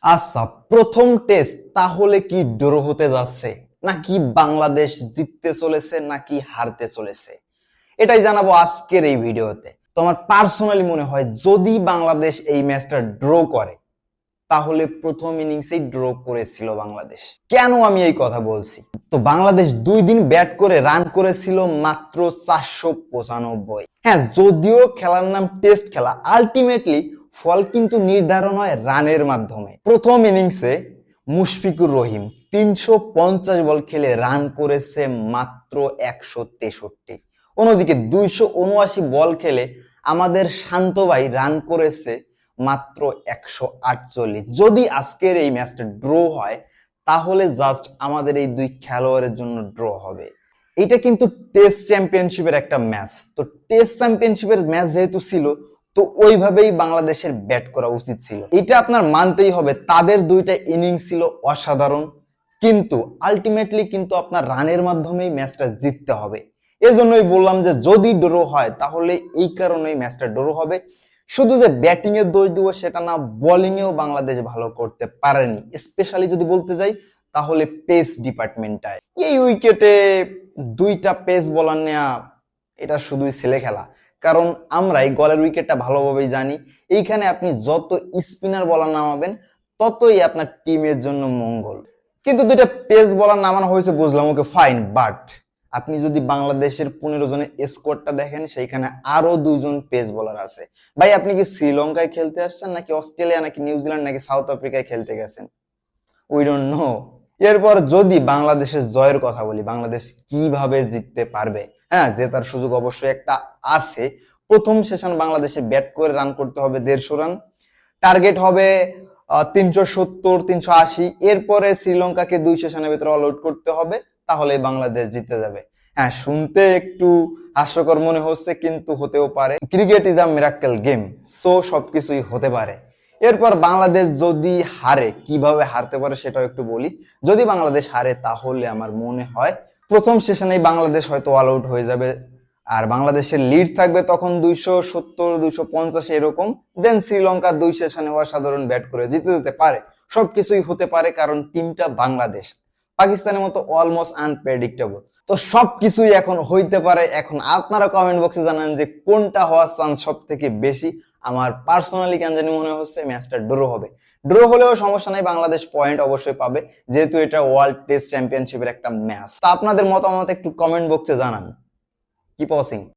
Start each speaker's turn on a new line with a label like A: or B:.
A: আচ্ছা, প্রথম টেস্ট তাহলে কি ড্র হতে যাচ্ছে, নাকি বাংলাদেশ জিততে চলেছে নাকি হারতে চলেছে, এটাই জানাবো আজকের এই ভিডিওতে। তোমার পার্সোনালি মনে হয় যদি বাংলাদেশ এই ম্যাচটা ড্র করে তাহলে প্রথম ইনিংসেই ড্র করেছিল বাংলাদেশ। কেন আমি এই কথা বলছি? তো বাংলাদেশ 2 দিন ব্যাট করে রান করেছিল মাত্র 495। হ্যাঁ, যদিও খেলার নাম টেস্ট খেলা, আলটিমেটলি ফল কিন্তু নির্ধারণ হয় রানের মাধ্যমে। প্রথম ইনিংসে মুশফিকুর রহিম 350 বল খেলে রান করেছে মাত্র 163। অন্যদিকে 279 বল খেলে আমাদের শান্ত ভাই রান করেছে মাত্র 148। যদি আজকের এই ম্যাচটা ড্র হয় তাহলে জাস্ট আমাদের এই দুই খেলোয়াড়ের জন্য ড্র হবে। এটা কিন্তু টেস্ট চ্যাম্পিয়নশিপের একটা ম্যাচ, তো টেস্ট চ্যাম্পিয়নশিপের ম্যাচ যেহেতু ছিল, তো ওইভাবেই বাংলাদেশের ব্যাট করা উচিত ছিল। এটা আপনার মানতেই হবে, তাদের দুইটা ইনিংস ছিল অসাধারণ, কিন্তু আলটিমেটলি কিন্তু আপনার রানের মাধ্যমেই ম্যাচটা জিততে হবে। এজন্যই বললাম যে যদি ড্র হয় তাহলে এই কারণেই ম্যাচটা ড্র হবে। শুধু যে ব্যাটিং এর দোষ দিব সেটা না, বোলিং এও বাংলাদেশ ভালো করতে পারেনি। স্পেশালি যদি বলতে যাই তাহলে পেস ডিপার্টমেন্টটায় এই উইকেটে দুইটা পেস বোলার নেওয়া এটা শুধুই ছেলে খেলা। কারণ আমরা এই গলের উইকেটটা ভালোভাবেই জানি, এইখানে আপনি যত স্পিনার বলার নামাবেন ততই আপনার টিমের জন্য মঙ্গল। কিন্তু দুইটা পেস বলার নামানো হয়েছে বুঝলাম, ওকে ফাইন, বাট আপনি যদি বাংলাদেশের 15 জনের স্কোয়াডটা দেখেন সেইখানে আরো 2জন পেস বোলার আছে। ভাই আপনি কি শ্রীলঙ্কায় খেলতে আসছেন নাকি অস্ট্রেলিয়া নাকি নিউজিল্যান্ড নাকি সাউথ আফ্রিকায় খেলতে গেছেন? We don't know. এরপর যদি বাংলাদেশের জয়ের কথা বলি, বাংলাদেশ কিভাবে জিততে পারবে? হ্যাঁ, জেতার সুযোগ অবশ্যই একটা আছে। প্রথম সেশন বাংলাদেশে ব্যাট করে রান করতে হবে 150 রান, টার্গেট হবে 370 380। এরপরে শ্রীলঙ্কাকে 2 সেশনের ভিতরে অল আউট করতে হবে, তাহলে বাংলাদেশ জিতে যাবে। হ্যাঁ, শুনতে একটু হাস্যকর মনে হচ্ছে কিন্তু হতেও পারে। Cricket is a miracle game, so সবকিছুই হতে পারে। এরপর বাংলাদেশ যদি হারে, কিভাবে হারতে পারে সেটাও একটু বলি। যদি বাংলাদেশ হারে তাহলে আমার মনে হয় প্রথম সেশনেই বাংলাদেশ হয়তো অল আউট হয়ে যাবে, আর বাংলাদেশের লিড থাকবে তখন 270 250 এরকম। দেন শ্রীলঙ্কা 2 সেশনে অসাধারণ ব্যাট করে জিতে যেতে পারে। সবকিছুই হতে পারে কারণ টিমটা বাংলাদেশ, পাকিস্তানের মতো অলমোস্ট আনপ্রেডিক্টেবল। তো সবকিছুই এখন হইতে পারে। এখন আপনারা কমেন্ট বক্সে জানান যে কোনটা হওয়ার চান্স সব থেকে বেশি। আমার পার্সোনালি কেন জানি মনে হচ্ছে ম্যাচটা ড্র হবে। ড্র হলেও সমস্যা নাই, বাংলাদেশ পয়েন্ট অবশ্যই পাবে, যেহেতু এটা ওয়ার্ল্ড টেস্ট চ্যাম্পিয়নশিপের একটা ম্যাচ। তো আপনাদের মতামত একটু কমেন্ট বক্সে জানান। Keep watching.